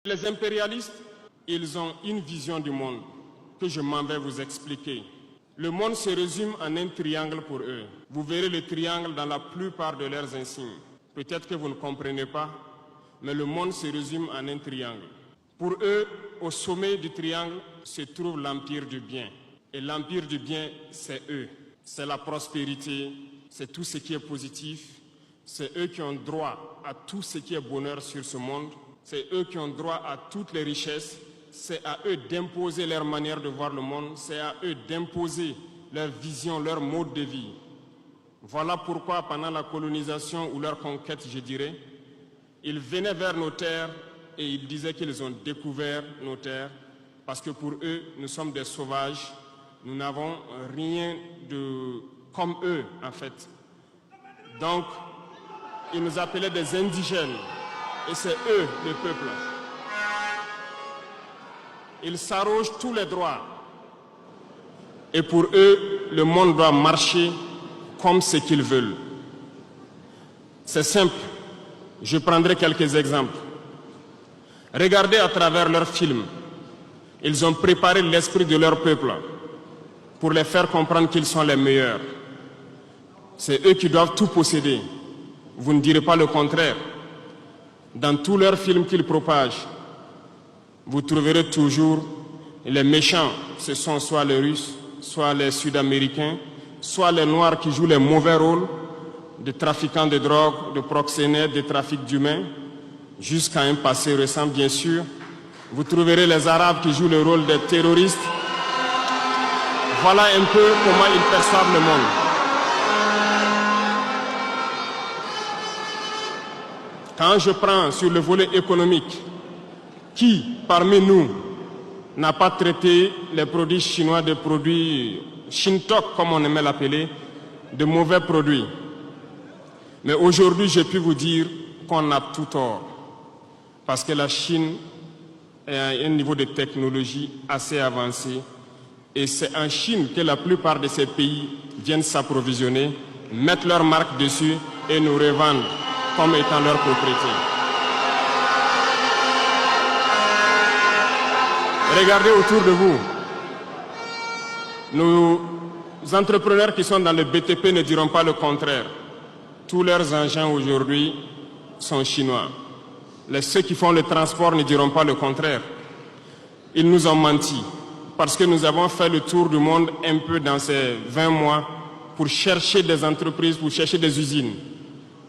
Les impérialistes, ils ont une vision du monde que je m'en vais vous expliquer. Le monde se résume en un triangle pour eux. Vous verrez le triangle dans la plupart de leurs insignes. Peut-être que vous ne comprenez pas, mais le monde se résume en un triangle. Pour eux, au sommet du triangle se trouve l'empire du bien. Et l'empire du bien, c'est eux. C'est la prospérité, c'est tout ce qui est positif. C'est eux qui ont droit à tout ce qui est bonheur sur ce monde. C'est eux qui ont droit à toutes les richesses. C'est à eux d'imposer leur manière de voir le monde. C'est à eux d'imposer leur vision, leur mode de vie. Voilà pourquoi pendant la colonisation ou leur conquête, je dirais, ils venaient vers nos terres et ils disaient qu'ils ont découvert nos terres parce que pour eux, nous sommes des sauvages. Nous n'avons rien de comme eux, en fait. Donc, ils nous appelaient des indigènes. Et c'est eux, le peuple. Ils s'arrogent tous les droits. Et pour eux, le monde doit marcher comme ce qu'ils veulent. C'est simple. Je prendrai quelques exemples. Regardez à travers leurs films. Ils ont préparé l'esprit de leur peuple pour les faire comprendre qu'ils sont les meilleurs. C'est eux qui doivent tout posséder. Vous ne direz pas le contraire. Dans tous leurs films qu'ils propagent, vous trouverez toujours les méchants. Ce sont soit les Russes, soit les Sud-Américains, soit les Noirs qui jouent les mauvais rôles de trafiquants de drogue, de proxénètes, de trafic d'humains, jusqu'à un passé récent, bien sûr. Vous trouverez les Arabes qui jouent le rôle des terroristes. Voilà un peu comment ils perçoivent le monde. Quand je prends sur le volet économique, qui parmi nous n'a pas traité les produits chinois de produits Shintok, comme on aimait l'appeler, de mauvais produits? Mais aujourd'hui, je peux vous dire qu'on a tout tort. Parce que la Chine est à un niveau de technologie assez avancé. Et c'est en Chine que la plupart de ces pays viennent s'approvisionner, mettre leur marque dessus et nous revendent comme étant leur propriété. Regardez autour de vous. Nos entrepreneurs qui sont dans le BTP ne diront pas le contraire. Tous leurs engins aujourd'hui sont chinois. Ceux qui font le transport ne diront pas le contraire. Ils nous ont menti parce que nous avons fait le tour du monde un peu dans ces 20 mois pour chercher des entreprises, pour chercher des usines.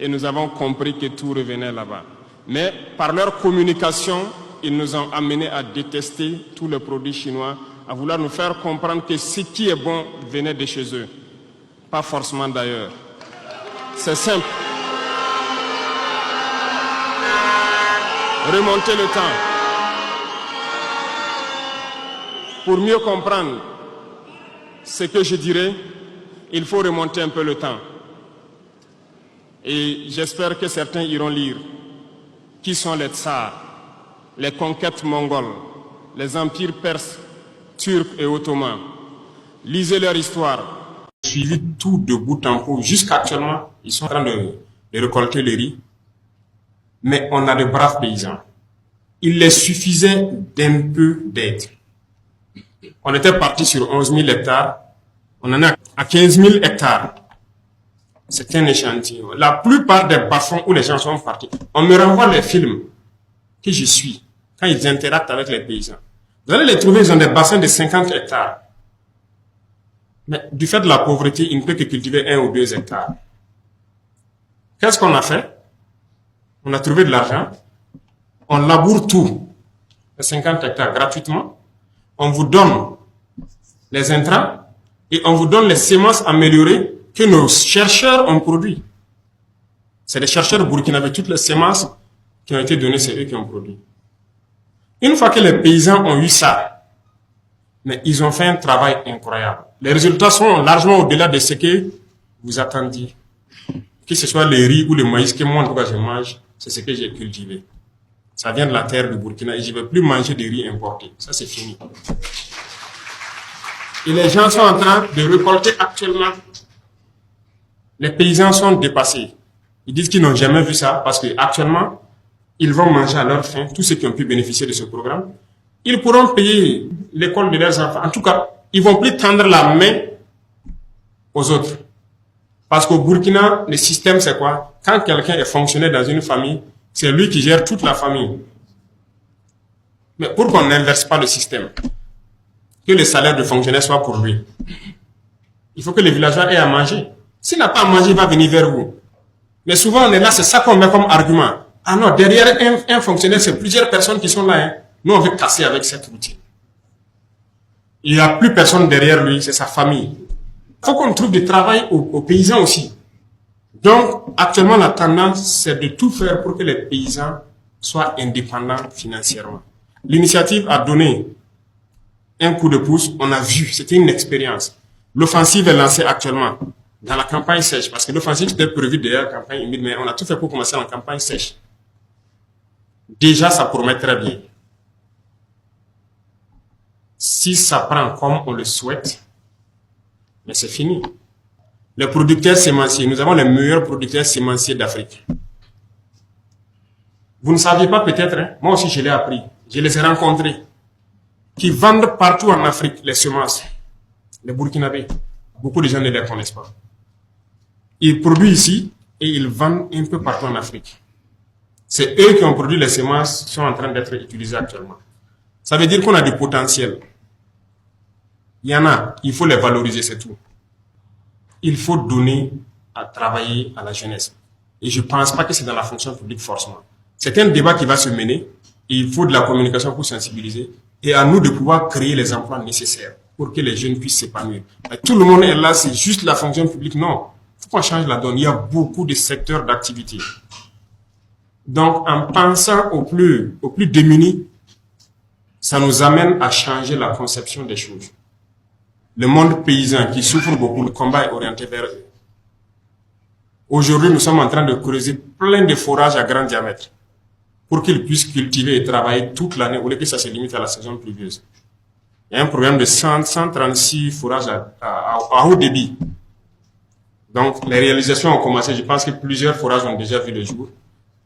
Et nous avons compris que tout revenait là-bas. Mais par leur communication, ils nous ont amenés à détester tous les produits chinois, à vouloir nous faire comprendre que ce qui est bon venait de chez eux, pas forcément d'ailleurs. C'est simple. Remonter le temps. Pour mieux comprendre ce que je dirais, il faut remonter un peu le temps. Et j'espère que certains iront lire. Qui sont les tsars, les conquêtes mongoles, les empires perses, turcs et ottomans? Lisez leur histoire. Suivi tout de bout en bout. Jusqu'actuellement, ils sont en train de récolter le riz. Mais on a de braves paysans. Il les suffisait d'un peu d'aide. On était parti sur 11 000 hectares. On en est à 15 000 hectares. C'est un échantillon. La plupart des bas-fonds où les gens sont partis, on me renvoie les films que je suis quand ils interactent avec les paysans. Vous allez les trouver, ils ont des bassins de 50 hectares. Mais du fait de la pauvreté, ils ne peuvent que cultiver 1 ou 2 hectares. Qu'est-ce qu'on a fait? On a trouvé de l'argent. On laboure tout, les 50 hectares gratuitement. On vous donne les intrants et on vous donne les semences améliorées que nos chercheurs ont produit. C'est les chercheurs burkinabés, toutes les semences qui ont été données, c'est eux qui ont produit. Une fois que les paysans ont eu ça, mais ils ont fait un travail incroyable. Les résultats sont largement au-delà de ce que vous attendiez. Que ce soit le riz ou le maïs que moi, en tout cas, je mange, c'est ce que j'ai cultivé. Ça vient de la terre du Burkina et je ne vais plus manger de riz importé. Ça, c'est fini. Et les gens sont en train de récolter actuellement. Les paysans sont dépassés. Ils disent qu'ils n'ont jamais vu ça parce que actuellement, Ils vont manger à leur faim, tous ceux qui ont pu bénéficier de ce programme. Ils pourront payer l'école de leurs enfants. En tout cas, ils ne vont plus tendre la main aux autres. Parce qu'au Burkina, le système, c'est quoi? Quand quelqu'un est fonctionnaire dans une famille, c'est lui qui gère toute la famille. Mais pour qu'on n'inverse pas le système, que le salaire de fonctionnaire soit pour lui, il faut que les villageois aient à manger. S'il n'a pas à manger, il va venir vers vous. Mais souvent, on est là, c'est ça qu'on met comme argument. Ah non, derrière un fonctionnaire, c'est plusieurs personnes qui sont là. Hein. Nous, on veut casser avec cette routine. Il n'y a plus personne derrière lui, c'est sa famille. Il faut qu'on trouve du travail aux paysans aussi. Donc, actuellement, la tendance, c'est de tout faire pour que les paysans soient indépendants financièrement. L'initiative a donné un coup de pouce, on a vu, c'était une expérience. L'offensive est lancée actuellement dans la campagne sèche, parce que l'offensive était prévue derrière la campagne humide, mais on a tout fait pour commencer en campagne sèche. Déjà, ça promet très bien. Si ça prend comme on le souhaite, mais c'est fini. Les producteurs sémenciers, nous avons les meilleurs producteurs sémenciers d'Afrique. Vous ne saviez pas peut-être, hein? Moi aussi je l'ai appris, je les ai rencontrés, qui vendent partout en Afrique les semences, les Burkinabés. Beaucoup de gens ne les connaissent pas. Ils produisent ici et ils vendent un peu partout en Afrique. C'est eux qui ont produit les semences qui sont en train d'être utilisées actuellement. Ça veut dire qu'on a du potentiel. Il y en a, il faut les valoriser, c'est tout. Il faut donner à travailler à la jeunesse. Et je ne pense pas que c'est dans la fonction publique forcément. C'est un débat qui va se mener. Et il faut de la communication pour sensibiliser. Et à nous de pouvoir créer les emplois nécessaires pour que les jeunes puissent s'épanouir. Tout le monde est là, c'est juste la fonction publique. Non, il faut qu'on change la donne. Il y a beaucoup de secteurs d'activité. Donc, en pensant aux plus démunis, ça nous amène à changer la conception des choses. Le monde paysan qui souffre beaucoup, le combat est orienté vers eux. Aujourd'hui, nous sommes en train de creuser plein de forages à grand diamètre pour qu'ils puissent cultiver et travailler toute l'année au lieu que ça se limite à la saison pluvieuse. Il y a un programme de 136 forages à haut débit. Donc, les réalisations ont commencé. Je pense que plusieurs forages ont déjà vu le jour.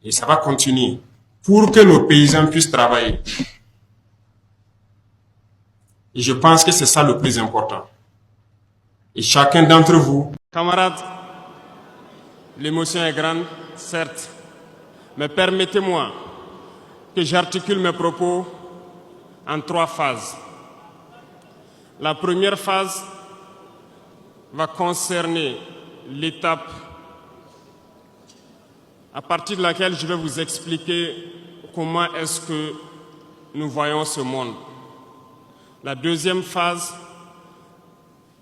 Et ça va continuer pour que nos paysans puissent travailler. Et je pense que c'est ça le plus important. Et chacun d'entre vous... Camarades, l'émotion est grande, certes, mais permettez-moi que j'articule mes propos en 3 phases. La première phase va concerner l'étape à partir de laquelle je vais vous expliquer comment est-ce que nous voyons ce monde. La deuxième phase,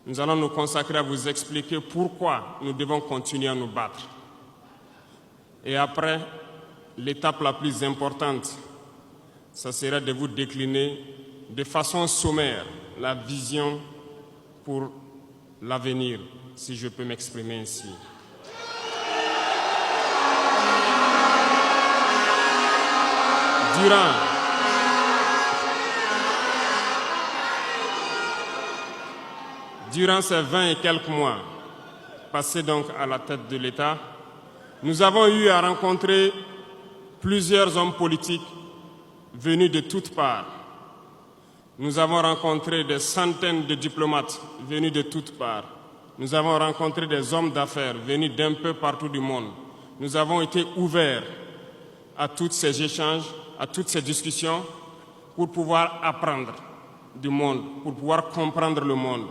nous allons nous consacrer à vous expliquer pourquoi nous devons continuer à nous battre. Et après, l'étape la plus importante, ça sera de vous décliner de façon sommaire la vision pour l'avenir, si je peux m'exprimer ainsi. Durant ces 20 et quelques mois passés donc à la tête de l'État, nous avons eu à rencontrer plusieurs hommes politiques venus de toutes parts. Nous avons rencontré des centaines de diplomates venus de toutes parts. Nous avons rencontré des hommes d'affaires venus d'un peu partout du monde. Nous avons été ouverts à tous ces échanges, à toutes ces discussions pour pouvoir apprendre du monde, pour pouvoir comprendre le monde.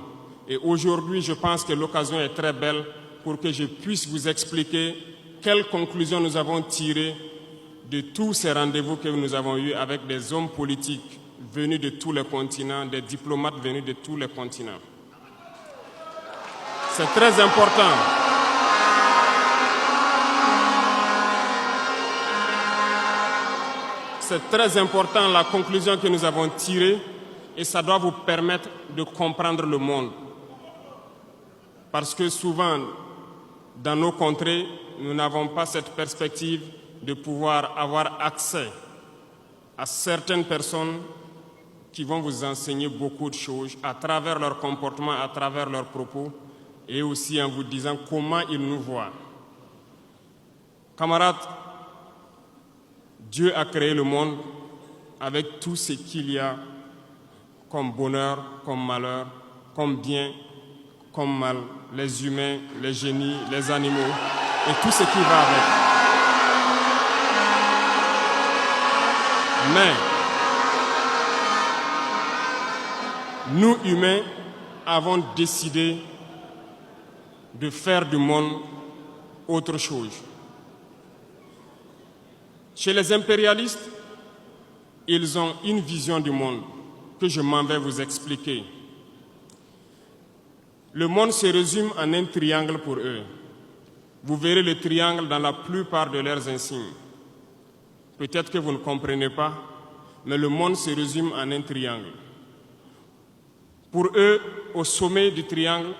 Et aujourd'hui, je pense que l'occasion est très belle pour que je puisse vous expliquer quelles conclusions nous avons tirées de tous ces rendez-vous que nous avons eus avec des hommes politiques venus de tous les continents, des diplomates venus de tous les continents. C'est très important. C'est très important la conclusion que nous avons tirée et ça doit vous permettre de comprendre le monde. Parce que souvent, dans nos contrées, nous n'avons pas cette perspective de pouvoir avoir accès à certaines personnes qui vont vous enseigner beaucoup de choses à travers leur comportement, à travers leurs propos et aussi en vous disant comment ils nous voient. Camarades, Dieu a créé le monde avec tout ce qu'il y a comme bonheur, comme malheur, comme bien, comme mal, les humains, les génies, les animaux et tout ce qui va avec. Mais nous, humains, avons décidé de faire du monde autre chose. Chez les impérialistes, ils ont une vision du monde que je m'en vais vous expliquer. Le monde se résume en un triangle pour eux. Vous verrez le triangle dans la plupart de leurs insignes. Peut-être que vous ne comprenez pas, mais le monde se résume en un triangle. Pour eux, au sommet du triangle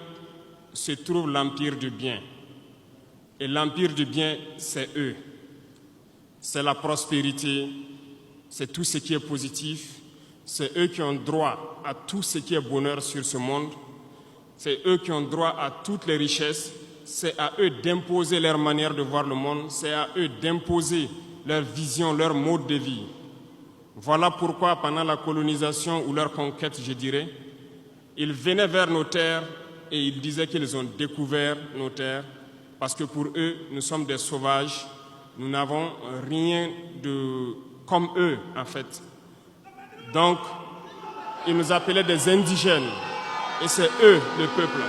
se trouve l'empire du bien. Et l'empire du bien, c'est eux. C'est la prospérité, c'est tout ce qui est positif. C'est eux qui ont droit à tout ce qui est bonheur sur ce monde. C'est eux qui ont droit à toutes les richesses. C'est à eux d'imposer leur manière de voir le monde. C'est à eux d'imposer leur vision, leur mode de vie. Voilà pourquoi, pendant la colonisation ou leur conquête, je dirais, ils venaient vers nos terres et ils disaient qu'ils ont découvert nos terres parce que pour eux, nous sommes des sauvages. Nous n'avons rien de comme eux, en fait. Donc, ils nous appelaient des indigènes. Et c'est eux, le peuple.